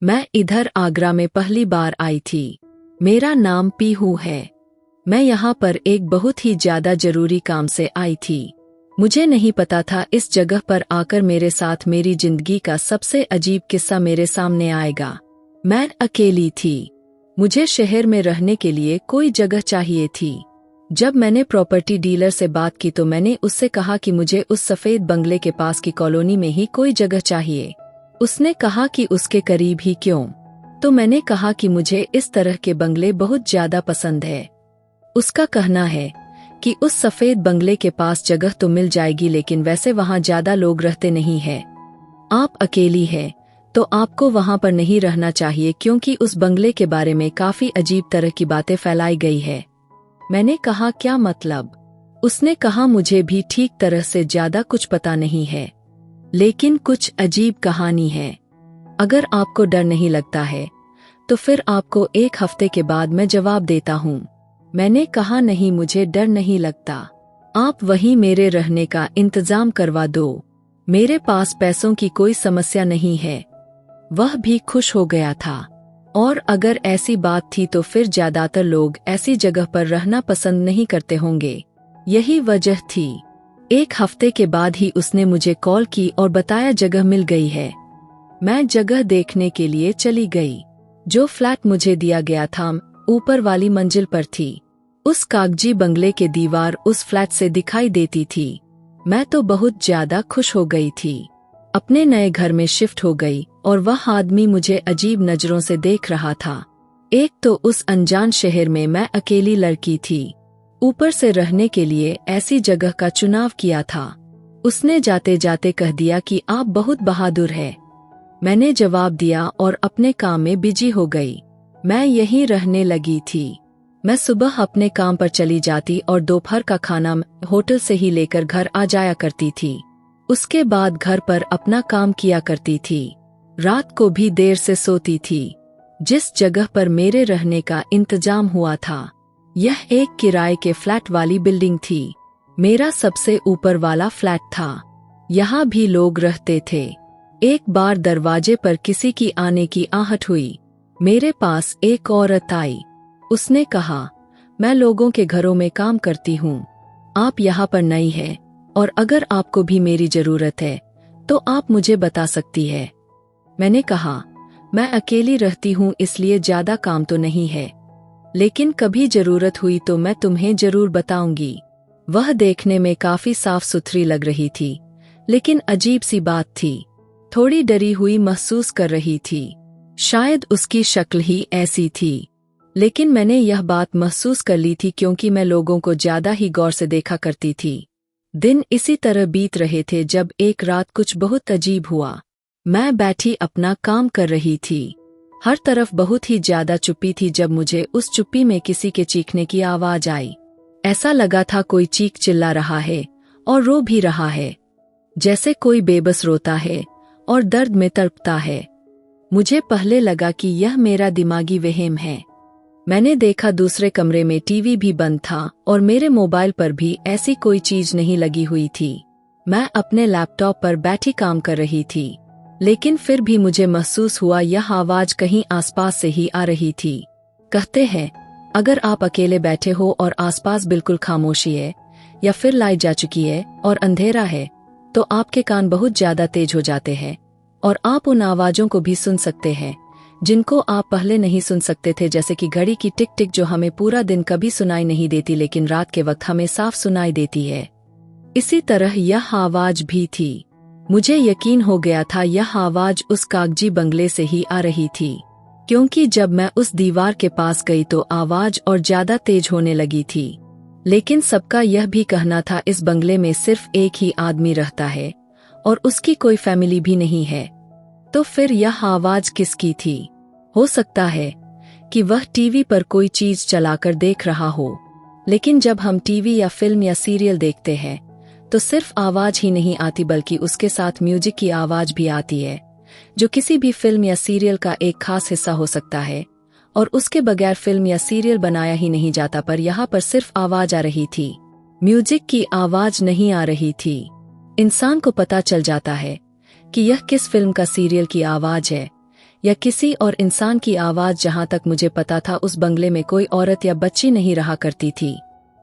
मैं इधर आगरा में पहली बार आई थी। मेरा नाम पीहू है। मैं यहाँ पर एक बहुत ही ज्यादा जरूरी काम से आई थी। मुझे नहीं पता था इस जगह पर आकर मेरे साथ मेरी जिंदगी का सबसे अजीब किस्सा मेरे सामने आएगा। मैं अकेली थी। मुझे शहर में रहने के लिए कोई जगह चाहिए थी। जब मैंने प्रॉपर्टी डीलर से बात की तो मैंने उससे कहा कि मुझे उस सफेद बंगले के पास की कॉलोनी में ही कोई जगह चाहिए। उसने कहा कि उसके करीब ही क्यों? तो मैंने कहा कि मुझे इस तरह के बंगले बहुत ज्यादा पसंद है। उसका कहना है कि उस सफेद बंगले के पास जगह तो मिल जाएगी लेकिन वैसे वहां ज्यादा लोग रहते नहीं हैं। आप अकेली हैं तो आपको वहां पर नहीं रहना चाहिए क्योंकि उस बंगले के बारे में काफी अजीब तरह की बातें फैलाई गई है। मैंने कहा क्या मतलब? उसने कहा मुझे भी ठीक तरह से ज्यादा कुछ पता नहीं है लेकिन कुछ अजीब कहानी है। अगर आपको डर नहीं लगता है तो फिर आपको एक हफ्ते के बाद मैं जवाब देता हूँ। मैंने कहा नहीं मुझे डर नहीं लगता। आप वहीं मेरे रहने का इंतजाम करवा दो। मेरे पास पैसों की कोई समस्या नहीं है। वह भी खुश हो गया था। और अगर ऐसी बात थी तो फिर ज्यादातर लोग ऐसी जगह पर रहना पसंद नहीं करते होंगे। यही वजह थी। एक हफ्ते के बाद ही उसने मुझे कॉल की और बताया जगह मिल गई है। मैं जगह देखने के लिए चली गई। जो फ्लैट मुझे दिया गया था ऊपर वाली मंजिल पर थी। उस कागजी बंगले के दीवार उस फ्लैट से दिखाई देती थी। मैं तो बहुत ज्यादा खुश हो गई थी। अपने नए घर में शिफ्ट हो गई और वह आदमी मुझे अजीब नजरों से देख रहा था। एक तो उस अनजान शहर में मैं अकेली लड़की थी, ऊपर से रहने के लिए ऐसी जगह का चुनाव किया था। उसने जाते जाते कह दिया कि आप बहुत बहादुर है। मैंने जवाब दिया और अपने काम में बिजी हो गई। मैं यहीं रहने लगी थी। मैं सुबह अपने काम पर चली जाती और दोपहर का खाना होटल से ही लेकर घर आ जाया करती थी। उसके बाद घर पर अपना काम किया करती थी। रात को भी देर से सोती थी। जिस जगह पर मेरे रहने का इंतजाम हुआ था यह एक किराए के फ्लैट वाली बिल्डिंग थी। मेरा सबसे ऊपर वाला फ्लैट था। यहाँ भी लोग रहते थे। एक बार दरवाजे पर किसी की आने की आहट हुई। मेरे पास एक औरत आई। उसने कहा मैं लोगों के घरों में काम करती हूँ। आप यहाँ पर नई है और अगर आपको भी मेरी जरूरत है तो आप मुझे बता सकती है। मैंने कहा मैं अकेली रहती हूँ इसलिए ज्यादा काम तो नहीं है लेकिन कभी जरूरत हुई तो मैं तुम्हें जरूर बताऊंगी। वह देखने में काफी साफ सुथरी लग रही थी लेकिन अजीब सी बात थी। थोड़ी डरी हुई महसूस कर रही थी। शायद उसकी शक्ल ही ऐसी थी। लेकिन मैंने यह बात महसूस कर ली थी क्योंकि मैं लोगों को ज्यादा ही गौर से देखा करती थी। दिन इसी तरह बीत रहे थे जब एक रात कुछ बहुत अजीब हुआ। मैं बैठी अपना काम कर रही थी। हर तरफ बहुत ही ज्यादा चुप्पी थी जब मुझे उस चुप्पी में किसी के चीखने की आवाज आई। ऐसा लगा था कोई चीख चिल्ला रहा है और रो भी रहा है, जैसे कोई बेबस रोता है और दर्द में तड़पता है। मुझे पहले लगा कि यह मेरा दिमागी वहम है। मैंने देखा दूसरे कमरे में टीवी भी बंद था और मेरे मोबाइल पर भी ऐसी कोई चीज नहीं लगी हुई थी। मैं अपने लैपटॉप पर बैठी काम कर रही थी लेकिन फिर भी मुझे महसूस हुआ यह आवाज कहीं आसपास से ही आ रही थी। कहते हैं अगर आप अकेले बैठे हो और आसपास बिल्कुल खामोशी है या फिर लाइट जा चुकी है और अंधेरा है तो आपके कान बहुत ज्यादा तेज हो जाते हैं और आप उन आवाजों को भी सुन सकते हैं जिनको आप पहले नहीं सुन सकते थे, जैसे कि घड़ी की टिक टिक जो हमें पूरा दिन कभी सुनाई नहीं देती लेकिन रात के वक्त हमें साफ सुनाई देती है। इसी तरह यह आवाज भी थी। मुझे यकीन हो गया था यह आवाज उस कागजी बंगले से ही आ रही थी क्योंकि जब मैं उस दीवार के पास गई तो आवाज और ज्यादा तेज होने लगी थी। लेकिन सबका यह भी कहना था इस बंगले में सिर्फ एक ही आदमी रहता है और उसकी कोई फैमिली भी नहीं है। तो फिर यह आवाज किसकी थी? हो सकता है कि वह टीवी पर कोई चीज चलाकर देख रहा हो, लेकिन जब हम टीवी या फिल्म या सीरियल देखते हैं तो सिर्फ आवाज ही नहीं आती बल्कि उसके साथ म्यूजिक की आवाज भी आती है जो किसी भी फिल्म या सीरियल का एक खास हिस्सा हो सकता है और उसके बगैर फिल्म या सीरियल बनाया ही नहीं जाता। पर यहाँ पर सिर्फ आवाज आ रही थी, म्यूजिक की आवाज नहीं आ रही थी। इंसान को पता चल जाता है कि यह किस फिल्म का सीरियल की आवाज है या किसी और इंसान की आवाज। जहां तक मुझे पता था उस बंगले में कोई औरत या बच्ची नहीं रहा करती थी।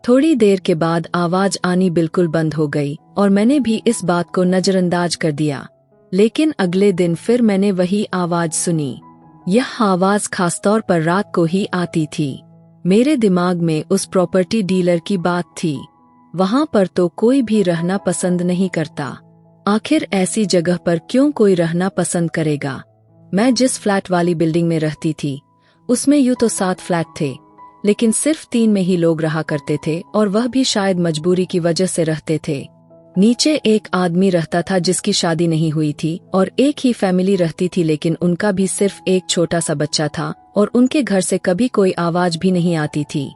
थोड़ी देर के बाद आवाज आनी बिल्कुल बंद हो गई और मैंने भी इस बात को नजरअंदाज कर दिया। लेकिन अगले दिन फिर मैंने वही आवाज सुनी। यह आवाज खासतौर पर रात को ही आती थी। मेरे दिमाग में उस प्रॉपर्टी डीलर की बात थी। वहां पर तो कोई भी रहना पसंद नहीं करता। आखिर ऐसी जगह पर क्यों कोई रहना पसंद करेगा? मैं जिस फ्लैट वाली बिल्डिंग में रहती थी उसमें यूं तो 7 फ्लैट थे, लेकिन सिर्फ 3 में ही लोग रहा करते थे और वह भी शायद मजबूरी की वजह से रहते थे। नीचे एक आदमी रहता था जिसकी शादी नहीं हुई थी और एक ही फैमिली रहती थी, लेकिन उनका भी सिर्फ एक छोटा सा बच्चा था और उनके घर से कभी कोई आवाज भी नहीं आती थी।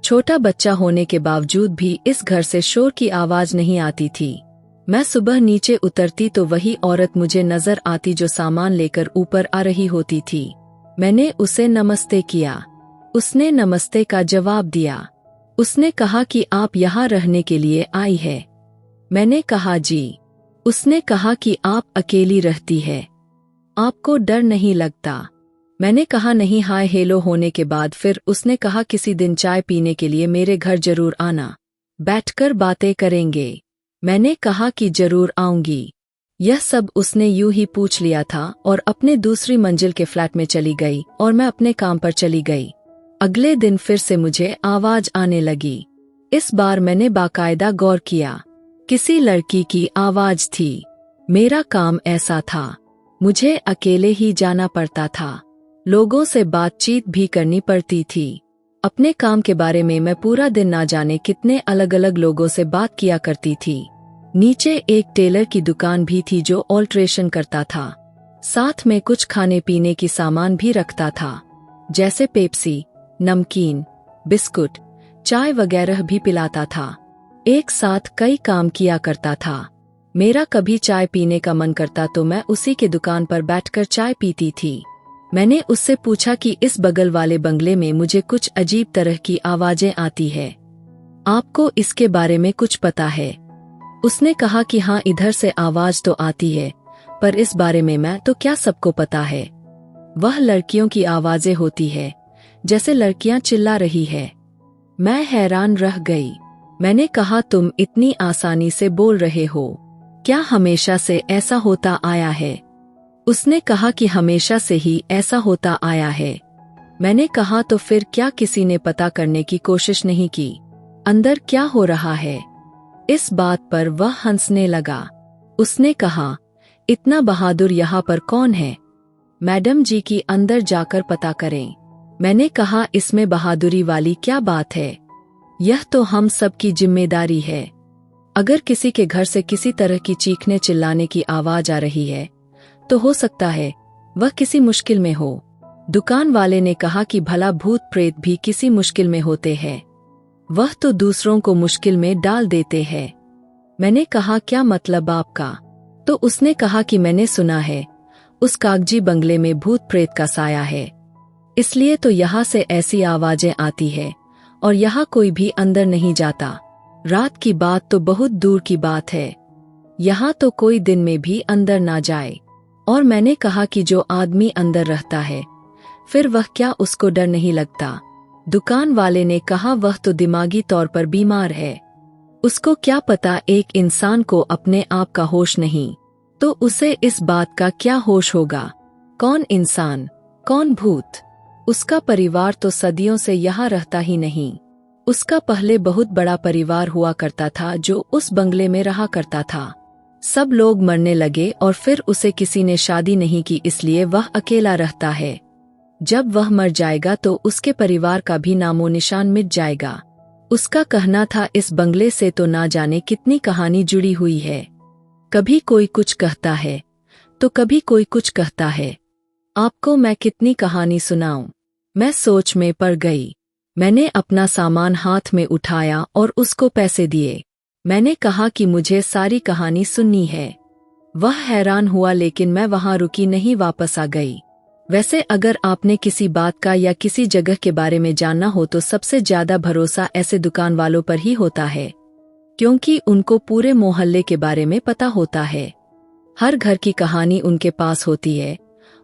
छोटा बच्चा होने के बावजूद भी इस घर से शोर की आवाज नहीं आती थी। मैं सुबह नीचे उतरती तो वही औरत मुझे नजर आती जो सामान लेकर ऊपर आ रही होती थी। मैंने उसे नमस्ते किया। उसने नमस्ते का जवाब दिया। उसने कहा कि आप यहाँ रहने के लिए आई है। मैंने कहा जी। उसने कहा कि आप अकेली रहती है, आपको डर नहीं लगता? मैंने कहा नहीं। हाय हेलो होने के बाद फिर उसने कहा किसी दिन चाय पीने के लिए मेरे घर जरूर आना, बैठकर बातें करेंगे। मैंने कहा कि जरूर आऊंगी। यह सब उसने यूं ही पूछ लिया था और अपने दूसरी मंजिल के फ्लैट में चली गई और मैं अपने काम पर चली गई। अगले दिन फिर से मुझे आवाज आने लगी। इस बार मैंने बाकायदा गौर किया। किसी लड़की की आवाज थी। मेरा काम ऐसा था, मुझे अकेले ही जाना पड़ता था। लोगों से बातचीत भी करनी पड़ती थी। अपने काम के बारे में मैं पूरा दिन ना जाने कितने अलग अलग लोगों से बात किया करती थी। नीचे एक टेलर की दुकान भी थी जो ऑल्ट्रेशन करता था। साथ में कुछ खाने पीने की सामान भी रखता था, जैसे पेप्सी, नमकीन, बिस्कुट, चाय वगैरह भी पिलाता था। एक साथ कई काम किया करता था। मेरा कभी चाय पीने का मन करता तो मैं उसी के दुकान पर बैठकर चाय पीती थी। मैंने उससे पूछा कि इस बगल वाले बंगले में मुझे कुछ अजीब तरह की आवाजें आती है, आपको इसके बारे में कुछ पता है? उसने कहा कि हाँ, इधर से आवाज तो आती है, पर इस बारे में मैं तो क्या सबको पता है। वह लड़कियों की आवाजें होती है, जैसे लड़कियां चिल्ला रही है। मैं हैरान रह गई। मैंने कहा तुम इतनी आसानी से बोल रहे हो, क्या हमेशा से ऐसा होता आया है? उसने कहा कि हमेशा से ही ऐसा होता आया है। मैंने कहा तो फिर क्या किसी ने पता करने की कोशिश नहीं की, अंदर क्या हो रहा है? इस बात पर वह हंसने लगा। उसने कहा इतना बहादुर यहाँ पर कौन है? मैडम जी की अंदर जाकर पता करें। मैंने कहा इसमें बहादुरी वाली क्या बात है? यह तो हम सब की जिम्मेदारी है। अगर किसी के घर से किसी तरह की चीखने चिल्लाने की आवाज आ रही है तो हो सकता है वह किसी मुश्किल में हो। दुकान वाले ने कहा कि भला भूत प्रेत भी किसी मुश्किल में होते हैं, वह तो दूसरों को मुश्किल में डाल देते हैं। मैंने कहा क्या मतलब आपका? तो उसने कहा कि मैंने सुना है उस कागजी बंगले में भूत प्रेत का साया है, इसलिए तो यहाँ से ऐसी आवाजें आती है और यहाँ कोई भी अंदर नहीं जाता। रात की बात तो बहुत दूर की बात है, यहाँ तो कोई दिन में भी अंदर ना जाए। और मैंने कहा कि जो आदमी अंदर रहता है फिर वह क्या उसको डर नहीं लगता? दुकान वाले ने कहा वह तो दिमागी तौर पर बीमार है, उसको क्या पता एक इंसान को अपने आप का होश नहीं, तो उसे इस बात का क्या होश होगा? कौन इंसान, कौन भूत? उसका परिवार तो सदियों से यहाँ रहता ही नहीं। उसका पहले बहुत बड़ा परिवार हुआ करता था जो उस बंगले में रहा करता था। सब लोग मरने लगे और फिर उसे किसी ने शादी नहीं की, इसलिए वह अकेला रहता है। जब वह मर जाएगा तो उसके परिवार का भी नामो निशान मिट जाएगा। उसका कहना था इस बंगले से तो ना जाने कितनी कहानी जुड़ी हुई है। कभी कोई कुछ कहता है तो कभी कोई कुछ कहता है। आपको मैं कितनी कहानी सुनाऊं? मैं सोच में पड़ गई। मैंने अपना सामान हाथ में उठाया और उसको पैसे दिए। मैंने कहा कि मुझे सारी कहानी सुननी है। वह हैरान हुआ, लेकिन मैं वहां रुकी नहीं, वापस आ गई। वैसे अगर आपने किसी बात का या किसी जगह के बारे में जानना हो तो सबसे ज्यादा भरोसा ऐसे दुकान वालों पर ही होता है, क्योंकि उनको पूरे मोहल्ले के बारे में पता होता है। हर घर की कहानी उनके पास होती है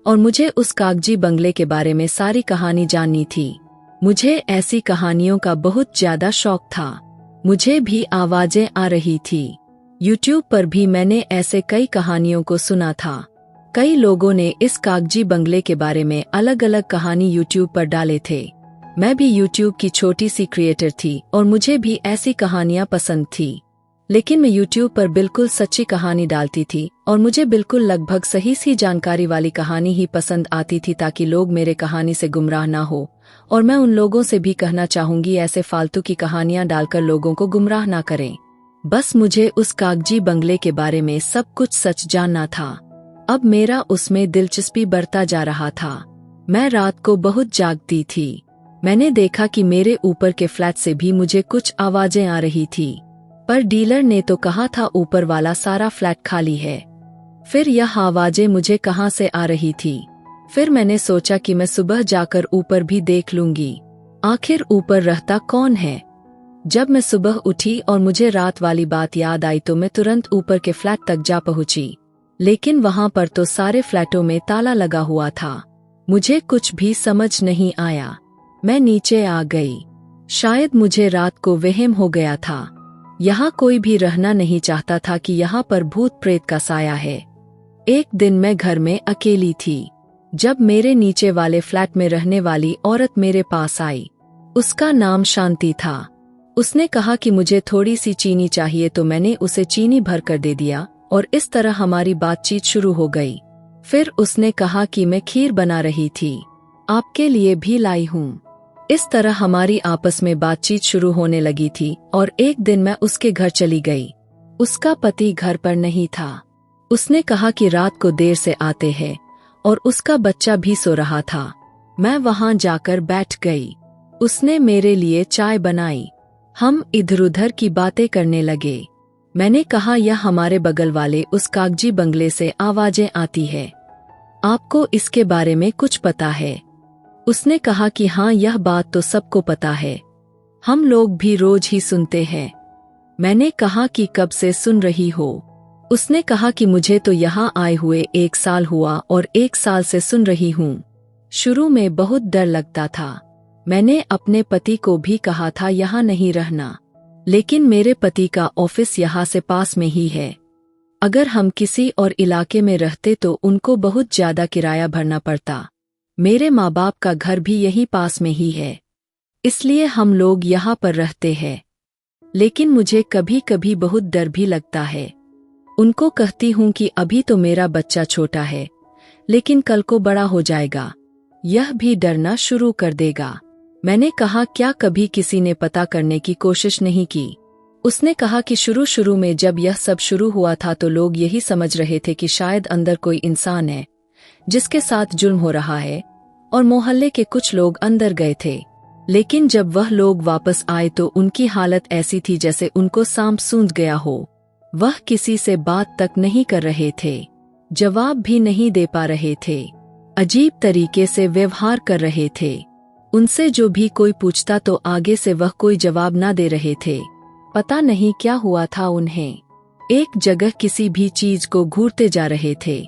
और मुझे उस कागजी बंगले के बारे में सारी कहानी जाननी थी। मुझे ऐसी कहानियों का बहुत ज्यादा शौक था। मुझे भी आवाजें आ रही थी। यूट्यूब पर भी मैंने ऐसे कई कहानियों को सुना था। कई लोगों ने इस कागजी बंगले के बारे में अलग अलग कहानी यूट्यूब पर डाले थे। मैं भी यूट्यूब की छोटी सी क्रिएटर थी और मुझे भी ऐसी कहानियां पसंद थी। लेकिन मैं यूट्यूब पर बिल्कुल सच्ची कहानी डालती थी और मुझे बिल्कुल लगभग सही सी जानकारी वाली कहानी ही पसंद आती थी, ताकि लोग मेरे कहानी से गुमराह ना हो। और मैं उन लोगों से भी कहना चाहूंगी, ऐसे फालतू की कहानियां डालकर लोगों को गुमराह ना करें। बस मुझे उस कागजी बंगले के बारे में सब कुछ सच जानना था। अब मेरा उसमें दिलचस्पी बढ़ता जा रहा था। मैं रात को बहुत जागती थी। मैंने देखा कि मेरे ऊपर के फ्लैट से भी मुझे कुछ आवाजें आ रही थी, पर डीलर ने तो कहा था ऊपर वाला सारा फ्लैट खाली है। फिर यह आवाजें मुझे कहाँ से आ रही थी? फिर मैंने सोचा कि मैं सुबह जाकर ऊपर भी देख लूंगी, आखिर ऊपर रहता कौन है। जब मैं सुबह उठी और मुझे रात वाली बात याद आई तो मैं तुरंत ऊपर के फ्लैट तक जा पहुंची। लेकिन वहां पर तो सारे फ्लैटों में ताला लगा हुआ था। मुझे कुछ भी समझ नहीं आया। मैं नीचे आ गई। शायद मुझे रात को वहम हो गया था। यहाँ कोई भी रहना नहीं चाहता था कि यहाँ पर भूत प्रेत का साया है। एक दिन मैं घर में अकेली थी, जब मेरे नीचे वाले फ्लैट में रहने वाली औरत मेरे पास आई। उसका नाम शांति था। उसने कहा कि मुझे थोड़ी सी चीनी चाहिए, तो मैंने उसे चीनी भर कर दे दिया और इस तरह हमारी बातचीत शुरू हो गई। फिर उसने कहा कि मैं खीर बना रही थी, आपके लिए भी लाई हूँ। इस तरह हमारी आपस में बातचीत शुरू होने लगी थी और एक दिन मैं उसके घर चली गई। उसका पति घर पर नहीं था। उसने कहा कि रात को देर से आते हैं और उसका बच्चा भी सो रहा था। मैं वहां जाकर बैठ गई। उसने मेरे लिए चाय बनाई। हम इधर उधर की बातें करने लगे। मैंने कहा, यह हमारे बगल वाले उस कागजी बंगले से आवाजें आती है, आपको इसके बारे में कुछ पता है? उसने कहा कि हाँ, यह बात तो सबको पता है, हम लोग भी रोज ही सुनते हैं। मैंने कहा कि कब से सुन रही हो? उसने कहा कि मुझे तो यहाँ आए हुए 1 साल हुआ और 1 साल से सुन रही हूँ। शुरू में बहुत डर लगता था। मैंने अपने पति को भी कहा था यहाँ नहीं रहना, लेकिन मेरे पति का ऑफिस यहाँ से पास में ही है। अगर हम किसी और इलाके में रहते तो उनको बहुत ज्यादा किराया भरना पड़ता। मेरे माँ बाप का घर भी यहीं पास में ही है, इसलिए हम लोग यहाँ पर रहते हैं। लेकिन मुझे कभी कभी बहुत डर भी लगता है। उनको कहती हूँ कि अभी तो मेरा बच्चा छोटा है, लेकिन कल को बड़ा हो जाएगा, यह भी डरना शुरू कर देगा। मैंने कहा, क्या कभी किसी ने पता करने की कोशिश नहीं की? उसने कहा कि शुरू में जब यह सब शुरू हुआ था तो लोग यही समझ रहे थे कि शायद अंदर कोई इंसान है जिसके साथ जुल्म हो रहा है, और मोहल्ले के कुछ लोग अंदर गए थे। लेकिन जब वह लोग वापस आए तो उनकी हालत ऐसी थी जैसे उनको सांप सूंघ गया हो। वह किसी से बात तक नहीं कर रहे थे, जवाब भी नहीं दे पा रहे थे, अजीब तरीके से व्यवहार कर रहे थे। उनसे जो भी कोई पूछता तो आगे से वह कोई जवाब ना दे रहे थे। पता नहीं क्या हुआ था उन्हें। एक जगह किसी भी चीज को घूरते जा रहे थे।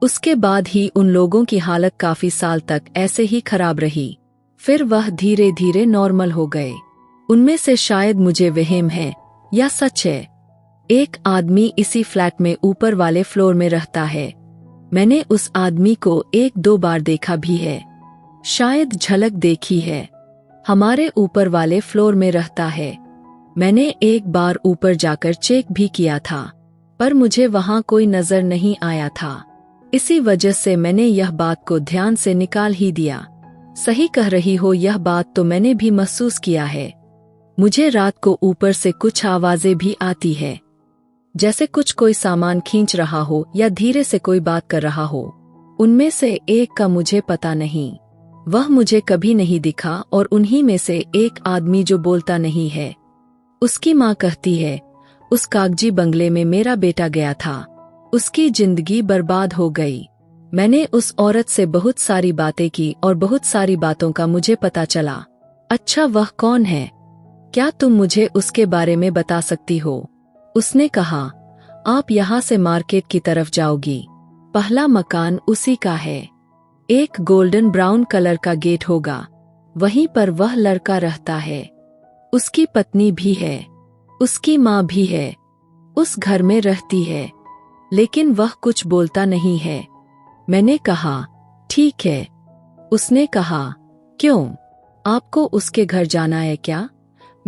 उसके बाद ही उन लोगों की हालत काफी साल तक ऐसे ही खराब रही। फिर वह धीरे धीरे नॉर्मल हो गए। उनमें से शायद मुझे वहम है या सच है। एक आदमी इसी फ्लैट में ऊपर वाले फ्लोर में रहता है। मैंने उस आदमी को 1-2 बार देखा भी है, शायद झलक देखी है। हमारे ऊपर वाले फ्लोर में रहता है। मैंने एक बार ऊपर जाकर चेक भी किया था, पर मुझे वहां कोई नजर नहीं आया था। इसी वजह से मैंने यह बात को ध्यान से निकाल ही दिया। सही कह रही हो, यह बात तो मैंने भी महसूस किया है। मुझे रात को ऊपर से कुछ आवाजें भी आती है, जैसे कुछ कोई सामान खींच रहा हो या धीरे से कोई बात कर रहा हो। उनमें से एक का मुझे पता नहीं, वह मुझे कभी नहीं दिखा, और उन्हीं में से एक आदमी जो बोलता नहीं है। उसकी माँ कहती है, उस कागजी बंगले में मेरा बेटा गया था, उसकी जिंदगी बर्बाद हो गई। मैंने उस औरत से बहुत सारी बातें की और बहुत सारी बातों का मुझे पता चला। अच्छा, वह कौन है? क्या तुम मुझे उसके बारे में बता सकती हो? उसने कहा, आप यहाँ से मार्केट की तरफ जाओगी, पहला मकान उसी का है। एक गोल्डन ब्राउन कलर का गेट होगा, वहीं पर वह लड़का रहता है। उसकी पत्नी भी है, उसकी माँ भी है, उस घर में रहती है, लेकिन वह कुछ बोलता नहीं है। मैंने कहा, ठीक है। उसने कहा, क्यों, आपको उसके घर जाना है क्या?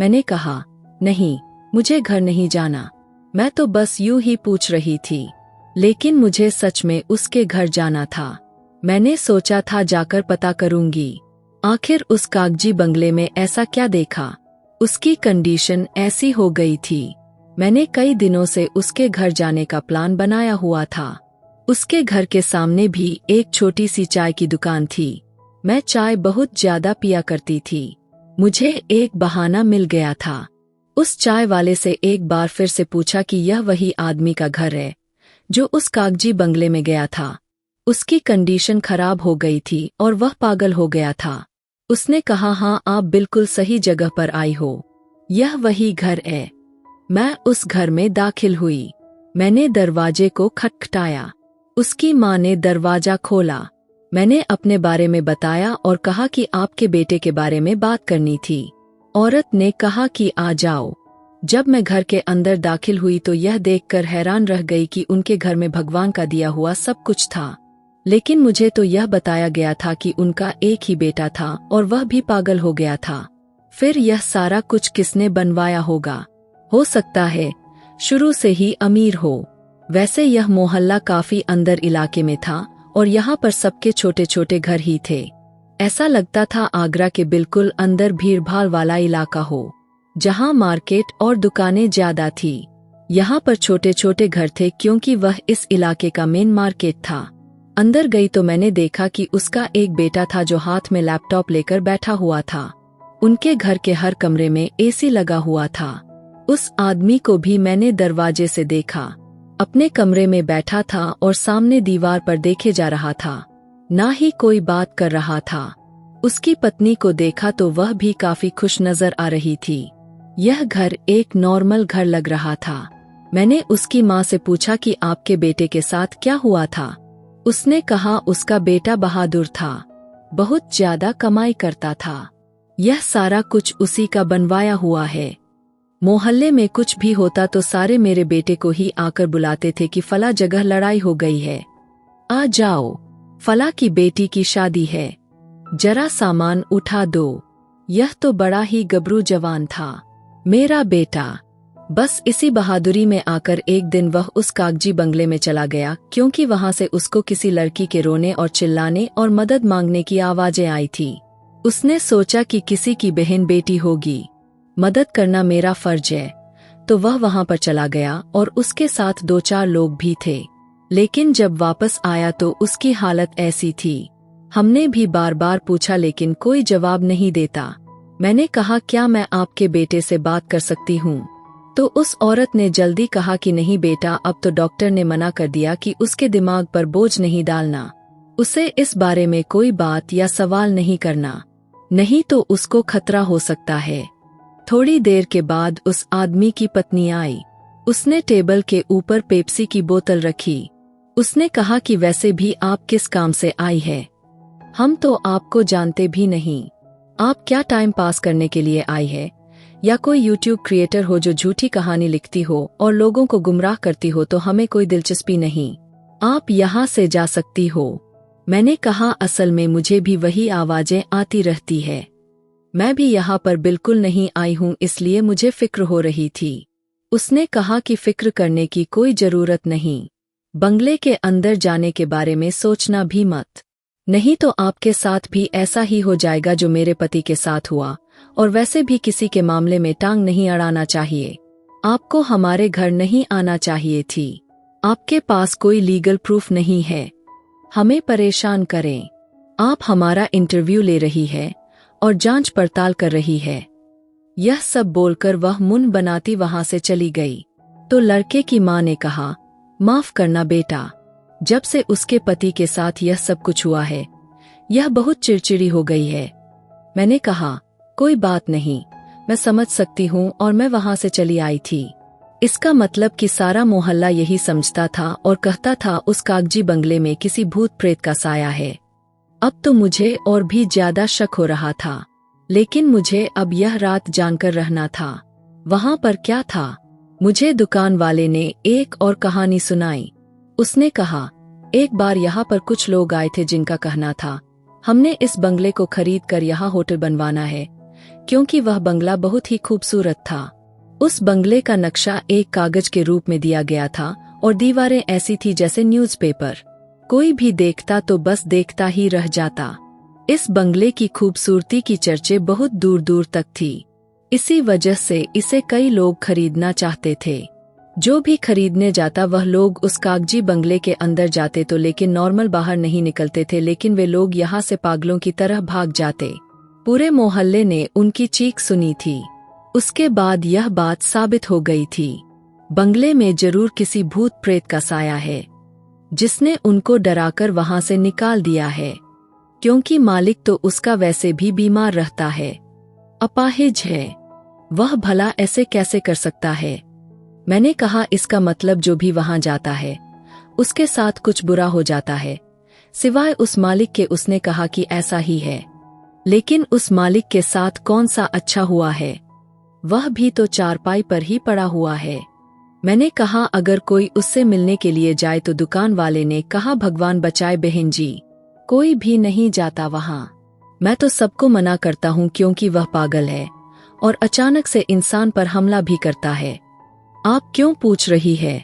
मैंने कहा, नहीं, मुझे घर नहीं जाना, मैं तो बस यूं ही पूछ रही थी। लेकिन मुझे सच में उसके घर जाना था। मैंने सोचा था जाकर पता करूंगी, आखिर उस कागजी बंगले में ऐसा क्या देखा। उसकी कंडीशन ऐसी हो गई थी। मैंने कई दिनों से उसके घर जाने का प्लान बनाया हुआ था। उसके घर के सामने भी एक छोटी सी चाय की दुकान थी। मैं चाय बहुत ज्यादा पिया करती थी। मुझे एक बहाना मिल गया था। उस चाय वाले से एक बार फिर से पूछा कि यह वही आदमी का घर है जो उस कागजी बंगले में गया था। उसकी कंडीशन खराब हो गई थी और वह पागल हो गया था। उसने कहा, हाँ, आप बिल्कुल सही जगह पर आई हो, यह वही घर है। मैं उस घर में दाखिल हुई। मैंने दरवाजे को खटखटाया। उसकी माँ ने दरवाजा खोला। मैंने अपने बारे में बताया और कहा कि आपके बेटे के बारे में बात करनी थी। औरत ने कहा कि आ जाओ। जब मैं घर के अंदर दाखिल हुई तो यह देखकर हैरान रह गई कि उनके घर में भगवान का दिया हुआ सब कुछ था। लेकिन मुझे तो यह बताया गया था कि उनका एक ही बेटा था और वह भी पागल हो गया था। फिर यह सारा कुछ किसने बनवाया होगा? हो सकता है शुरू से ही अमीर हो। वैसे यह मोहल्ला काफी अंदर इलाके में था और यहाँ पर सबके छोटे छोटे घर ही थे। ऐसा लगता था आगरा के बिल्कुल अंदर भीड़-भाड़ वाला इलाका हो, जहाँ मार्केट और दुकानें ज्यादा थी। यहाँ पर छोटे छोटे घर थे क्योंकि वह इस इलाके का मेन मार्केट था। अंदर गई तो मैंने देखा कि उसका एक बेटा था जो हाथ में लैपटॉप लेकर बैठा हुआ था। उनके घर के हर कमरे में एसी लगा हुआ था। उस आदमी को भी मैंने दरवाजे से देखा। अपने कमरे में बैठा था और सामने दीवार पर देखे जा रहा था, ना ही कोई बात कर रहा था। उसकी पत्नी को देखा तो वह भी काफी खुश नजर आ रही थी। यह घर एक नॉर्मल घर लग रहा था। मैंने उसकी माँ से पूछा कि आपके बेटे के साथ क्या हुआ था। उसने कहा उसका बेटा बहादुर था, बहुत ज्यादा कमाई करता था। यह सारा कुछ उसी का बनवाया हुआ है। मोहल्ले में कुछ भी होता तो सारे मेरे बेटे को ही आकर बुलाते थे कि फला जगह लड़ाई हो गई है, आ जाओ, फला की बेटी की शादी है, जरा सामान उठा दो। यह तो बड़ा ही गबरू जवान था, मेरा बेटा। बस इसी बहादुरी में आकर एक दिन वह उस कागजी बंगले में चला गया, क्योंकि वहां से उसको किसी लड़की के रोने और चिल्लाने और मदद मांगने की आवाजें आई थी। उसने सोचा कि किसी की बहन बेटी होगी, मदद करना मेरा फर्ज है, तो वह वहां पर चला गया और उसके साथ 2-4 लोग भी थे। लेकिन जब वापस आया तो उसकी हालत ऐसी थी। हमने भी बार बार पूछा लेकिन कोई जवाब नहीं देता। मैंने कहा, क्या मैं आपके बेटे से बात कर सकती हूँ? तो उस औरत ने जल्दी कहा कि नहीं बेटा, अब तो डॉक्टर ने मना कर दिया कि उसके दिमाग पर बोझ नहीं डालना, उसे इस बारे में कोई बात या सवाल नहीं करना, नहीं तो उसको खतरा हो सकता है। थोड़ी देर के बाद उस आदमी की पत्नी आई। उसने टेबल के ऊपर पेप्सी की बोतल रखी। उसने कहा कि वैसे भी आप किस काम से आई है? हम तो आपको जानते भी नहीं। आप क्या टाइम पास करने के लिए आई है, या कोई यूट्यूब क्रिएटर हो जो झूठी कहानी लिखती हो और लोगों को गुमराह करती हो? तो हमें कोई दिलचस्पी नहीं, आप यहाँ से जा सकती हो। मैंने कहा, असल में मुझे भी वही आवाजें आती रहती है, मैं भी यहाँ पर बिल्कुल नहीं आई हूँ, इसलिए मुझे फिक्र हो रही थी। उसने कहा कि फिक्र करने की कोई जरूरत नहीं, बंगले के अंदर जाने के बारे में सोचना भी मत, नहीं तो आपके साथ भी ऐसा ही हो जाएगा जो मेरे पति के साथ हुआ। और वैसे भी किसी के मामले में टांग नहीं अड़ाना चाहिए। आपको हमारे घर नहीं आना चाहिए थी। आपके पास कोई लीगल प्रूफ नहीं है, हमें परेशान करें। आप हमारा इंटरव्यू ले रही है और जांच पड़ताल कर रही है। यह सब बोलकर वह मुंह बनाती वहां से चली गई। तो लड़के की माँ ने कहा, माफ करना बेटा, जब से उसके पति के साथ यह सब कुछ हुआ है, यह बहुत चिड़चिड़ी हो गई है। मैंने कहा, कोई बात नहीं, मैं समझ सकती हूँ, और मैं वहां से चली आई थी। इसका मतलब कि सारा मोहल्ला यही समझता था और कहता था उस कागजी बंगले में किसी भूत प्रेत का साया है। अब तो मुझे और भी ज्यादा शक हो रहा था, लेकिन मुझे अब यह रात जानकर रहना था। वहां पर क्या था? मुझे दुकान वाले ने एक और कहानी सुनाई। उसने कहा, एक बार यहाँ पर कुछ लोग आए थे जिनका कहना था, हमने इस बंगले को खरीद कर यहाँ होटल बनवाना है, क्योंकि वह बंगला बहुत ही खूबसूरत था। उस बंगले का नक्शा एक कागज के रूप में दिया गया था और दीवारें ऐसी थी जैसे न्यूज़पेपर। कोई भी देखता तो बस देखता ही रह जाता। इस बंगले की खूबसूरती की चर्चे बहुत दूर दूर तक थी। इसी वजह से इसे कई लोग खरीदना चाहते थे। जो भी खरीदने जाता वह लोग उस कागजी बंगले के अंदर जाते तो लेकिन नॉर्मल बाहर नहीं निकलते थे, लेकिन वे लोग यहाँ से पागलों की तरह भाग जाते। पूरे मोहल्ले ने उनकी चीख सुनी थी। उसके बाद यह बात साबित हो गई थी। बंगले में जरूर किसी भूत प्रेत का साया है, जिसने उनको डराकर वहां से निकाल दिया है, क्योंकि मालिक तो उसका वैसे भी बीमार रहता है, अपाहिज है। वह भला ऐसे कैसे कर सकता है? मैंने कहा, इसका मतलब जो भी वहां जाता है उसके साथ कुछ बुरा हो जाता है, सिवाय उस मालिक के। उसने कहा कि ऐसा ही है, लेकिन उस मालिक के साथ कौन सा अच्छा हुआ है? वह भी तो चारपाई पर ही पड़ा हुआ है। मैंने कहा, अगर कोई उससे मिलने के लिए जाए तो? दुकान वाले ने कहा, भगवान बचाए बहन जी, कोई भी नहीं जाता वहां। मैं तो सबको मना करता हूँ, क्योंकि वह पागल है और अचानक से इंसान पर हमला भी करता है। आप क्यों पूछ रही है?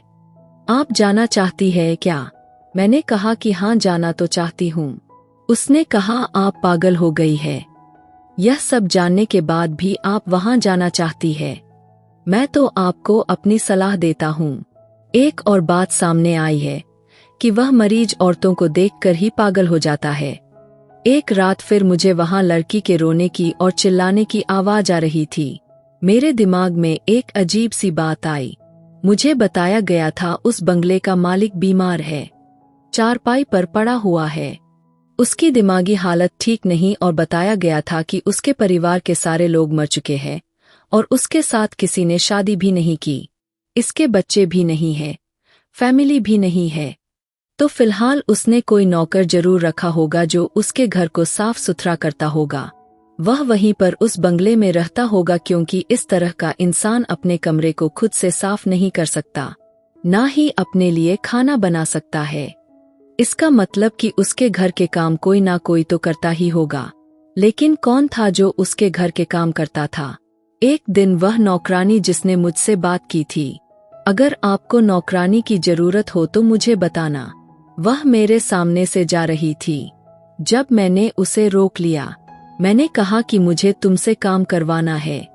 आप जाना चाहती है क्या? मैंने कहा कि हाँ, जाना तो चाहती हूँ। उसने कहा, आप पागल हो गई है? यह सब जानने के बाद भी आप वहां जाना चाहती है? मैं तो आपको अपनी सलाह देता हूँ। एक और बात सामने आई है कि वह मरीज औरतों को देखकर ही पागल हो जाता है। एक रात फिर मुझे वहां लड़की के रोने की और चिल्लाने की आवाज आ रही थी। मेरे दिमाग में एक अजीब सी बात आई। मुझे बताया गया था उस बंगले का मालिक बीमार है, चारपाई पर पड़ा हुआ है, उसकी दिमागी हालत ठीक नहीं, और बताया गया था कि उसके परिवार के सारे लोग मर चुके हैं और उसके साथ किसी ने शादी भी नहीं की, इसके बच्चे भी नहीं है, फैमिली भी नहीं है। तो फिलहाल उसने कोई नौकर जरूर रखा होगा जो उसके घर को साफ सुथरा करता होगा। वह वहीं पर उस बंगले में रहता होगा, क्योंकि इस तरह का इंसान अपने कमरे को खुद से साफ नहीं कर सकता, ना ही अपने लिए खाना बना सकता है। इसका मतलब कि उसके घर के काम कोई ना कोई तो करता ही होगा। लेकिन कौन था जो उसके घर के काम करता था? एक दिन वह नौकरानी जिसने मुझसे बात की थी। अगर आपको नौकरानी की जरूरत हो तो मुझे बताना। वह मेरे सामने से जा रही थी। जब मैंने उसे रोक लिया, मैंने कहा कि मुझे तुमसे काम करवाना है,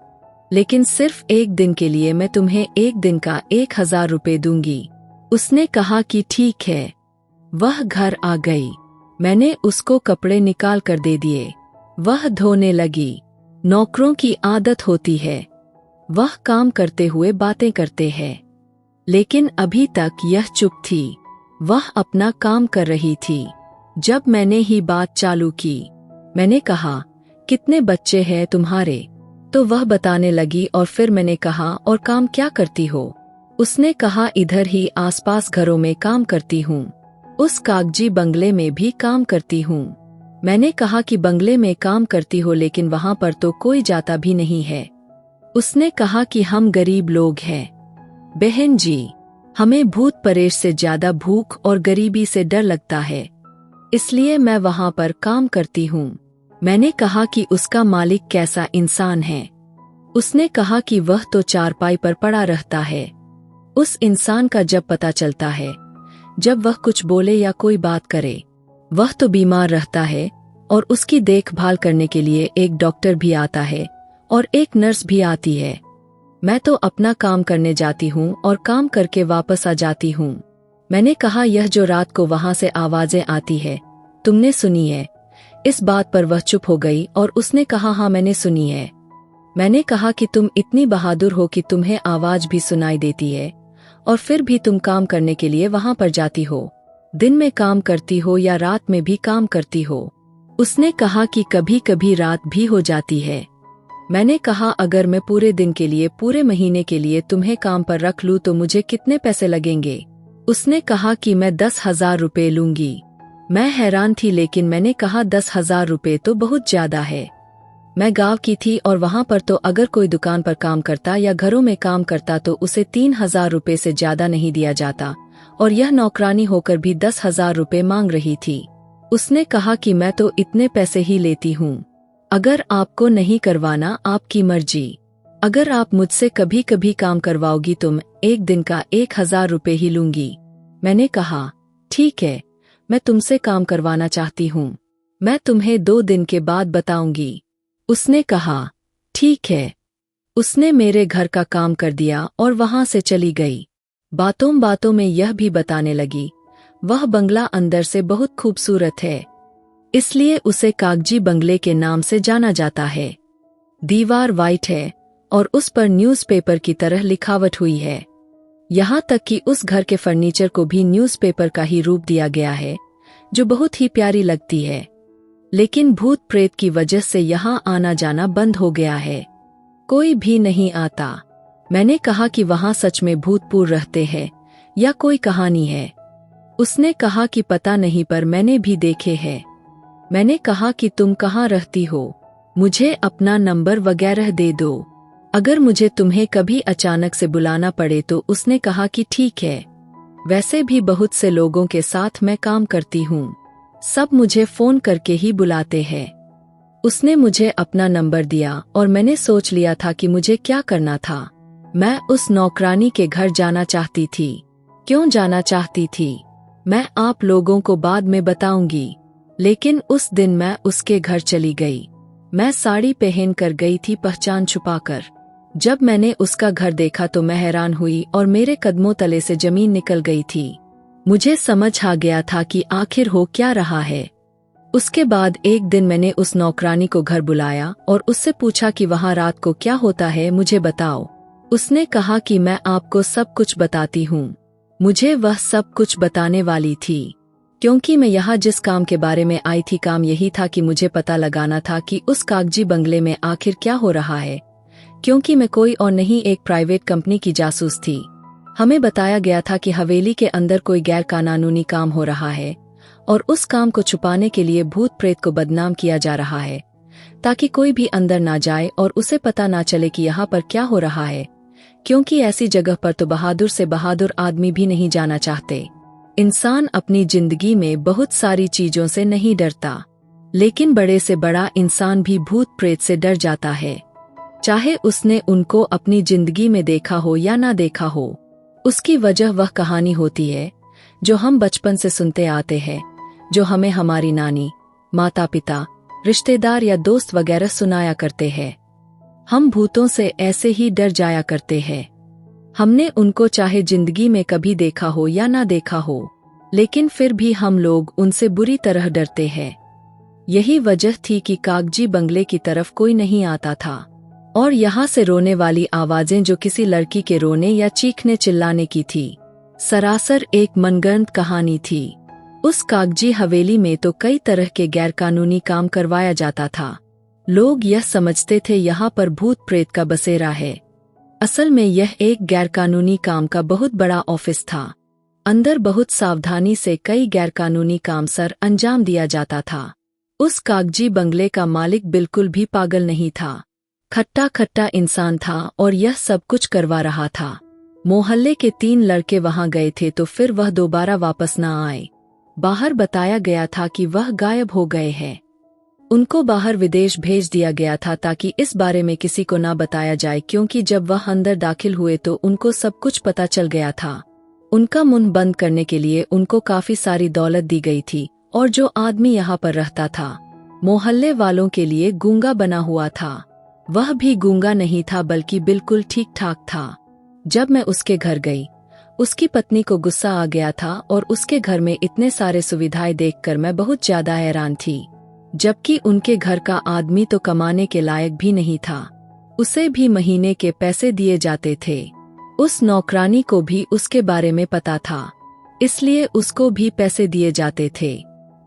लेकिन सिर्फ एक दिन के लिए। मैं तुम्हें एक दिन का 1000 रुपये दूंगी। उसने कहा कि ठीक है। वह घर आ गई। मैंने उसको कपड़े निकाल कर दे दिए। वह धोने लगी। नौकरों की आदत होती है, वह काम करते हुए बातें करते हैं, लेकिन अभी तक यह चुप थी। वह अपना काम कर रही थी। जब मैंने ही बात चालू की, मैंने कहा, कितने बच्चे हैं तुम्हारे? तो वह बताने लगी और फिर मैंने कहा, और काम क्या करती हो? उसने कहा, इधर ही आसपास घरों में काम करती हूँ, उस कागजी बंगले में भी काम करती हूँ। मैंने कहा कि बंगले में काम करती हो, लेकिन वहां पर तो कोई जाता भी नहीं है। उसने कहा कि हम गरीब लोग हैं बहन जी, हमें भूत परेश से ज्यादा भूख और गरीबी से डर लगता है, इसलिए मैं वहां पर काम करती हूँ। मैंने कहा कि उसका मालिक कैसा इंसान है? उसने कहा कि वह तो चारपाई पर पड़ा रहता है। उस इंसान का जब पता चलता है, जब वह कुछ बोले या कोई बात करे, वह तो बीमार रहता है और उसकी देखभाल करने के लिए एक डॉक्टर भी आता है और एक नर्स भी आती है। मैं तो अपना काम करने जाती हूँ और काम करके वापस आ जाती हूँ। मैंने कहा, यह जो रात को वहां से आवाजें आती है, तुमने सुनी है? इस बात पर वह चुप हो गई और उसने कहा, हाँ मैंने सुनी है। मैंने कहा कि तुम इतनी बहादुर हो कि तुम्हें आवाज भी सुनाई देती है और फिर भी तुम काम करने के लिए वहां पर जाती हो। दिन में काम करती हो या रात में भी काम करती हो? उसने कहा कि कभी कभी रात भी हो जाती है। मैंने कहा, अगर मैं पूरे दिन के लिए, पूरे महीने के लिए तुम्हें काम पर रख लूं तो मुझे कितने पैसे लगेंगे? उसने कहा कि मैं 10,000 रुपये लूंगी। मैं हैरान थी, लेकिन मैंने कहा 10,000 रुपये तो बहुत ज्यादा है। मैं गांव की थी और वहां पर तो अगर कोई दुकान पर काम करता या घरों में काम करता तो उसे 3,000 रुपये से ज्यादा नहीं दिया जाता, और यह नौकरानी होकर भी 10,000 रुपये मांग रही थी। उसने कहा कि मैं तो इतने पैसे ही लेती हूँ, अगर आपको नहीं करवाना आपकी मर्जी। अगर आप मुझसे कभी कभी काम करवाओगी तो मैं एक दिन का 1,000 रुपये ही लूंगी। मैंने कहा ठीक है, मैं तुमसे काम करवाना चाहती हूँ, मैं तुम्हें 2 दिन के बाद बताऊंगी। उसने कहा ठीक है। उसने मेरे घर का काम कर दिया और वहां से चली गई। बातों बातों में यह भी बताने लगी, वह बंगला अंदर से बहुत खूबसूरत है, इसलिए उसे कागजी बंगले के नाम से जाना जाता है। दीवार वाइट है और उस पर न्यूज़पेपर की तरह लिखावट हुई है। यहाँ तक कि उस घर के फर्नीचर को भी न्यूज़पेपर का ही रूप दिया गया है, जो बहुत ही प्यारी लगती है। लेकिन भूत प्रेत की वजह से यहाँ आना जाना बंद हो गया है, कोई भी नहीं आता। मैंने कहा कि वहाँ सच में भूत रहते हैं या कोई कहानी है। उसने कहा कि पता नहीं, पर मैंने भी देखे हैं। मैंने कहा कि तुम कहाँ रहती हो, मुझे अपना नंबर वगैरह दे दो, अगर मुझे तुम्हें कभी अचानक से बुलाना पड़े तो। उसने कहा कि ठीक है, वैसे भी बहुत से लोगों के साथ मैं काम करती हूँ, सब मुझे फोन करके ही बुलाते हैं। उसने मुझे अपना नंबर दिया और मैंने सोच लिया था कि मुझे क्या करना था। मैं उस नौकरानी के घर जाना चाहती थी। क्यों जाना चाहती थी मैं आप लोगों को बाद में बताऊंगी, लेकिन उस दिन मैं उसके घर चली गई। मैं साड़ी पहन कर गई थी, पहचान छुपाकर। जब मैंने उसका घर देखा तो मैं हैरान हुई और मेरे कदमों तले से जमीन निकल गई थी। मुझे समझ आ गया था कि आखिर हो क्या रहा है। उसके बाद एक दिन मैंने उस नौकरानी को घर बुलाया और उससे पूछा कि वहाँ रात को क्या होता है, मुझे बताओ। उसने कहा कि मैं आपको सब कुछ बताती हूँ। मुझे वह सब कुछ बताने वाली थी, क्योंकि मैं यहाँ जिस काम के बारे में आई थी, काम यही था कि मुझे पता लगाना था कि उस कागजी बंगले में आखिर क्या हो रहा है। क्योंकि मैं कोई और नहीं, एक प्राइवेट कंपनी की जासूस थी। हमें बताया गया था कि हवेली के अंदर कोई गैर कानूनी काम हो रहा है और उस काम को छुपाने के लिए भूत प्रेत को बदनाम किया जा रहा है, ताकि कोई भी अंदर ना जाए और उसे पता ना चले कि यहाँ पर क्या हो रहा है। क्योंकि ऐसी जगह पर तो बहादुर से बहादुर आदमी भी नहीं जाना चाहते। इंसान अपनी जिंदगी में बहुत सारी चीजों से नहीं डरता, लेकिन बड़े से बड़ा इंसान भी भूत प्रेत से डर जाता है, चाहे उसने उनको अपनी जिंदगी में देखा हो या ना देखा हो। उसकी वजह वह कहानी होती है जो हम बचपन से सुनते आते हैं, जो हमें हमारी नानी, माता पिता, रिश्तेदार या दोस्त वगैरह सुनाया करते हैं। हम भूतों से ऐसे ही डर जाया करते हैं। हमने उनको चाहे जिंदगी में कभी देखा हो या ना देखा हो, लेकिन फिर भी हम लोग उनसे बुरी तरह डरते हैं। यही वजह थी कि कागजी बंगले की तरफ कोई नहीं आता था, और यहाँ से रोने वाली आवाजें जो किसी लड़की के रोने या चीखने चिल्लाने की थी, सरासर एक मनगढ़ंत कहानी थी। उस कागजी हवेली में तो कई तरह के गैरकानूनी काम करवाया जाता था। लोग यह समझते थे यहाँ पर भूत प्रेत का बसेरा है। असल में यह एक गैरकानूनी काम का बहुत बड़ा ऑफिस था। अंदर बहुत सावधानी से कई गैरकानूनी काम सर अंजाम दिया जाता था। उस कागजी बंगले का मालिक बिल्कुल भी पागल नहीं था, खट्टा खट्टा इंसान था और यह सब कुछ करवा रहा था। मोहल्ले के 3 लड़के वहां गए थे तो फिर वह दोबारा वापस न आए। बाहर बताया गया था कि वह गायब हो गए हैं। उनको बाहर विदेश भेज दिया गया था ताकि इस बारे में किसी को ना बताया जाए, क्योंकि जब वह अंदर दाखिल हुए तो उनको सब कुछ पता चल गया था। उनका मुंह बंद करने के लिए उनको काफी सारी दौलत दी गई थी, और जो आदमी यहाँ पर रहता था मोहल्ले वालों के लिए गूंगा बना हुआ था। वह भी गूंगा नहीं था बल्कि बिल्कुल ठीक ठाक था। जब मैं उसके घर गई, उसकी पत्नी को गुस्सा आ गया था और उसके घर में इतने सारे सुविधाएं देखकर मैं बहुत ज्यादा हैरान थी, जबकि उनके घर का आदमी तो कमाने के लायक भी नहीं था। उसे भी महीने के पैसे दिए जाते थे। उस नौकरानी को भी उसके बारे में पता था, इसलिए उसको भी पैसे दिए जाते थे।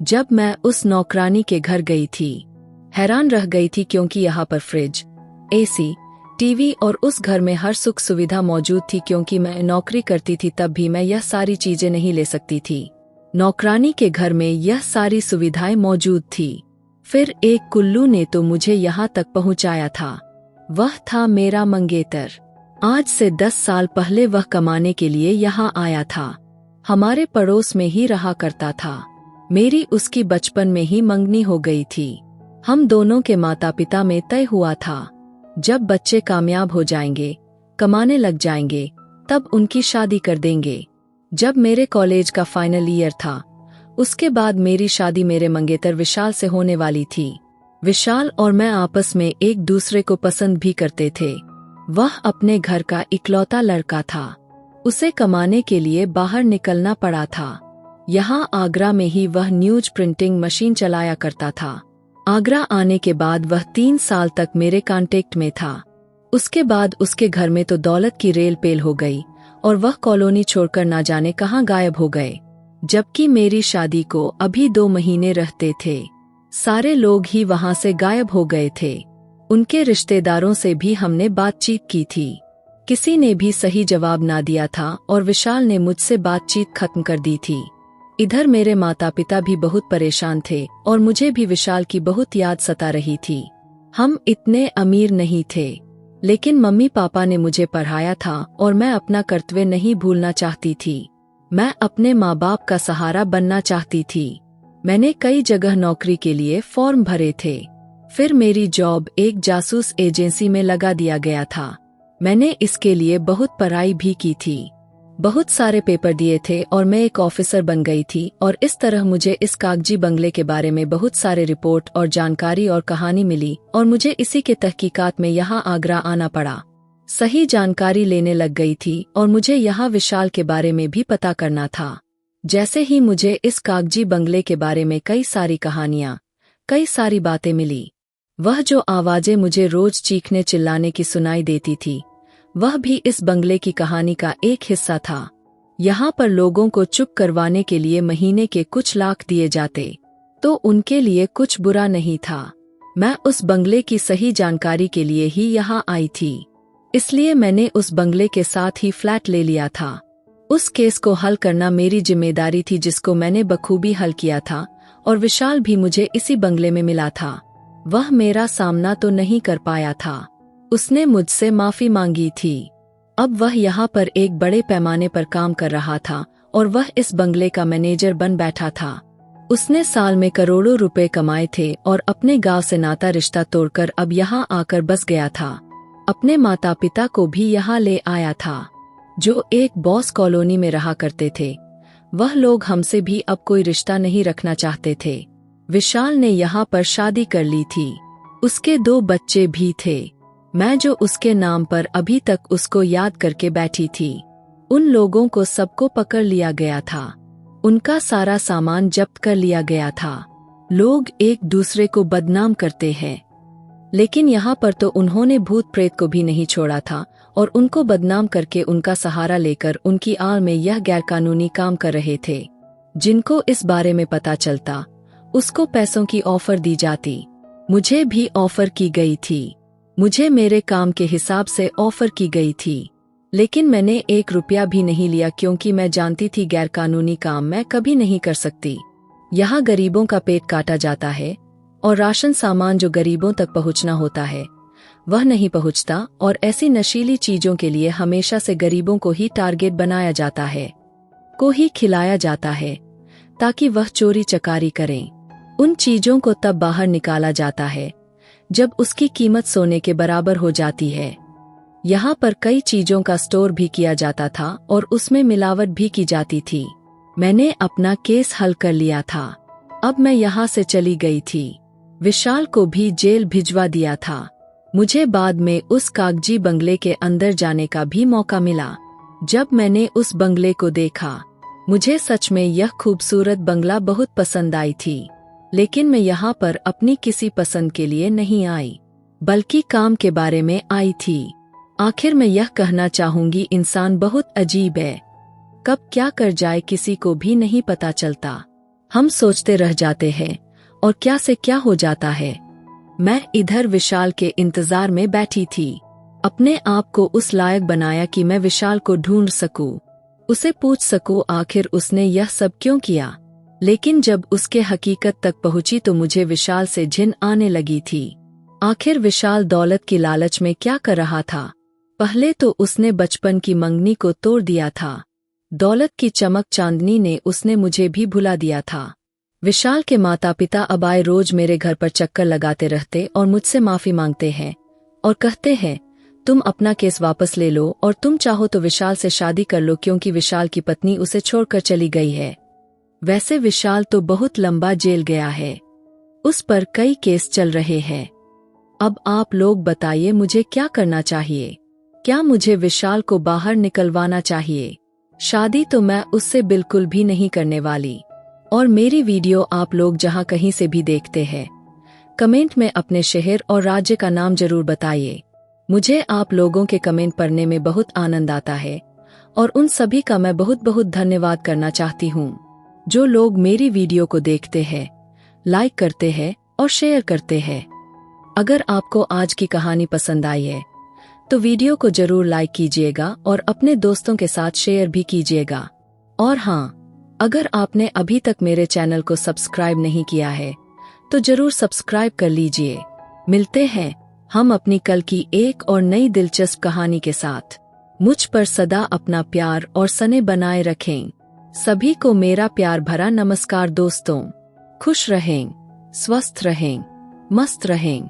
जब मैं उस नौकरानी के घर गई थी, हैरान रह गई थी, क्योंकि यहाँ पर फ्रिज, एसी, टीवी और उस घर में हर सुख सुविधा मौजूद थी। क्योंकि मैं नौकरी करती थी तब भी मैं यह सारी चीजें नहीं ले सकती थी। नौकरानी के घर में यह सारी सुविधाएं मौजूद थी। फिर एक कुल्लू ने तो मुझे यहाँ तक पहुँचाया था। वह था मेरा मंगेतर। आज से 10 साल पहले वह कमाने के लिए यहाँ आया था। हमारे पड़ोस में ही रहा करता था। मेरी उसकी बचपन में ही मंगनी हो गई थी। हम दोनों के माता पिता में तय हुआ था, जब बच्चे कामयाब हो जाएंगे, कमाने लग जाएंगे, तब उनकी शादी कर देंगे। जब मेरे कॉलेज का फाइनल ईयर था, उसके बाद मेरी शादी मेरे मंगेतर विशाल से होने वाली थी। विशाल और मैं आपस में एक दूसरे को पसंद भी करते थे। वह अपने घर का इकलौता लड़का था। उसे कमाने के लिए बाहर निकलना पड़ा था। यहाँ आगरा में ही वह न्यूज प्रिंटिंग मशीन चलाया करता था। आगरा आने के बाद वह 3 साल तक मेरे कांटेक्ट में था। उसके बाद उसके घर में तो दौलत की रेल पेल हो गई और वह कॉलोनी छोड़कर ना जाने कहाँ गायब हो गए। जबकि मेरी शादी को अभी 2 महीने रहते थे, सारे लोग ही वहाँ से गायब हो गए थे। उनके रिश्तेदारों से भी हमने बातचीत की थी, किसी ने भी सही जवाब ना दिया था और विशाल ने मुझसे बातचीत खत्म कर दी थी। इधर मेरे माता पिता भी बहुत परेशान थे और मुझे भी विशाल की बहुत याद सता रही थी। हम इतने अमीर नहीं थे, लेकिन मम्मी पापा ने मुझे पढ़ाया था और मैं अपना कर्तव्य नहीं भूलना चाहती थी। मैं अपने माँ बाप का सहारा बनना चाहती थी। मैंने कई जगह नौकरी के लिए फॉर्म भरे थे। फिर मेरी जॉब एक जासूस एजेंसी में लगा दिया गया था। मैंने इसके लिए बहुत पढ़ाई भी की थी, बहुत सारे पेपर दिए थे और मैं एक ऑफिसर बन गई थी। और इस तरह मुझे इस कागजी बंगले के बारे में बहुत सारे रिपोर्ट और जानकारी और कहानी मिली और मुझे इसी के तहकीकात में यहाँ आगरा आना पड़ा। सही जानकारी लेने लग गई थी और मुझे यहाँ विशाल के बारे में भी पता करना था। जैसे ही मुझे इस कागजी बंगले के बारे में कई सारी कहानियाँ, कई सारी बातें मिली, वह जो आवाजें मुझे रोज चीखने चिल्लाने की सुनाई देती थी, वह भी इस बंगले की कहानी का एक हिस्सा था। यहाँ पर लोगों को चुप करवाने के लिए महीने के कुछ लाख दिए जाते, तो उनके लिए कुछ बुरा नहीं था। मैं उस बंगले की सही जानकारी के लिए ही यहाँ आई थी, इसलिए मैंने उस बंगले के साथ ही फ्लैट ले लिया था। उस केस को हल करना मेरी जिम्मेदारी थी, जिसको मैंने बखूबी हल किया था और विशाल भी मुझे इसी बंगले में मिला था। वह मेरा सामना तो नहीं कर पाया था, उसने मुझसे माफी मांगी थी। अब वह यहाँ पर एक बड़े पैमाने पर काम कर रहा था और वह इस बंगले का मैनेजर बन बैठा था। उसने साल में करोड़ों रुपए कमाए थे और अपने गांव से नाता रिश्ता तोड़कर अब यहाँ आकर बस गया था। अपने माता पिता को भी यहाँ ले आया था, जो एक बॉस कॉलोनी में रहा करते थे। वह लोग हमसे भी अब कोई रिश्ता नहीं रखना चाहते थे। विशाल ने यहाँ पर शादी कर ली थी, उसके 2 बच्चे भी थे। मैं जो उसके नाम पर अभी तक उसको याद करके बैठी थी, उन लोगों को सबको पकड़ लिया गया था। उनका सारा सामान जब्त कर लिया गया था। लोग एक दूसरे को बदनाम करते हैं, लेकिन यहाँ पर तो उन्होंने भूत प्रेत को भी नहीं छोड़ा था और उनको बदनाम करके उनका सहारा लेकर उनकी आड़ में यह गैरकानूनी काम कर रहे थे। जिनको इस बारे में पता चलता, उसको पैसों की ऑफर दी जाती। मुझे भी ऑफर की गई थी, मुझे मेरे काम के हिसाब से ऑफर की गई थी, लेकिन मैंने 1 रुपया भी नहीं लिया, क्योंकि मैं जानती थी गैरकानूनी काम मैं कभी नहीं कर सकती। यहाँ गरीबों का पेट काटा जाता है और राशन सामान जो गरीबों तक पहुँचना होता है वह नहीं पहुँचता, और ऐसी नशीली चीजों के लिए हमेशा से गरीबों को ही टारगेट बनाया जाता है, को ही खिलाया जाता है, ताकि वह चोरी चकारी करें। उन चीजों को तब बाहर निकाला जाता है जब उसकी कीमत सोने के बराबर हो जाती है। यहाँ पर कई चीजों का स्टोर भी किया जाता था और उसमें मिलावट भी की जाती थी। मैंने अपना केस हल कर लिया था। अब मैं यहाँ से चली गई थी। विशाल को भी जेल भिजवा दिया था। मुझे बाद में उस कागजी बंगले के अंदर जाने का भी मौका मिला। जब मैंने उस बंगले को देखा, मुझे सच में यह खूबसूरत बंगला बहुत पसंद आई थी, लेकिन मैं यहाँ पर अपनी किसी पसंद के लिए नहीं आई, बल्कि काम के बारे में आई थी। आखिर मैं यह कहना चाहूंगी, इंसान बहुत अजीब है, कब क्या कर जाए किसी को भी नहीं पता चलता। हम सोचते रह जाते हैं और क्या से क्या हो जाता है। मैं इधर विशाल के इंतजार में बैठी थी, अपने आप को उस लायक बनाया कि मैं विशाल को ढूंढ सकूं, उसे पूछ सकूं आखिर उसने यह सब क्यों किया। लेकिन जब उसके हकीकत तक पहुंची तो मुझे विशाल से झिन आने लगी थी। आखिर विशाल दौलत की लालच में क्या कर रहा था? पहले तो उसने बचपन की मंगनी को तोड़ दिया था। दौलत की चमक चांदनी ने उसने मुझे भी भुला दिया था। विशाल के माता पिता अब आए रोज मेरे घर पर चक्कर लगाते रहते और मुझसे माफी मांगते हैं और कहते हैं तुम अपना केस वापस ले लो और तुम चाहो तो विशाल से शादी कर लो, क्योंकि विशाल की पत्नी उसे छोड़कर चली गई है। वैसे विशाल तो बहुत लंबा जेल गया है, उस पर कई केस चल रहे हैं। अब आप लोग बताइए मुझे क्या करना चाहिए? क्या मुझे विशाल को बाहर निकलवाना चाहिए? शादी तो मैं उससे बिल्कुल भी नहीं करने वाली। और मेरी वीडियो आप लोग जहां कहीं से भी देखते हैं, कमेंट में अपने शहर और राज्य का नाम जरूर बताइए। मुझे आप लोगों के कमेंट पढ़ने में बहुत आनंद आता है और उन सभी का मैं बहुत बहुत धन्यवाद करना चाहती हूँ, जो लोग मेरी वीडियो को देखते हैं, लाइक करते हैं और शेयर करते हैं। अगर आपको आज की कहानी पसंद आई है तो वीडियो को जरूर लाइक कीजिएगा और अपने दोस्तों के साथ शेयर भी कीजिएगा। और हाँ, अगर आपने अभी तक मेरे चैनल को सब्सक्राइब नहीं किया है तो जरूर सब्सक्राइब कर लीजिए। मिलते हैं हम अपनी कल की एक और नई दिलचस्प कहानी के साथ। मुझ पर सदा अपना प्यार और स्नेह बनाए रखें। सभी को मेरा प्यार भरा नमस्कार दोस्तों। खुश रहें, स्वस्थ रहें, मस्त रहें।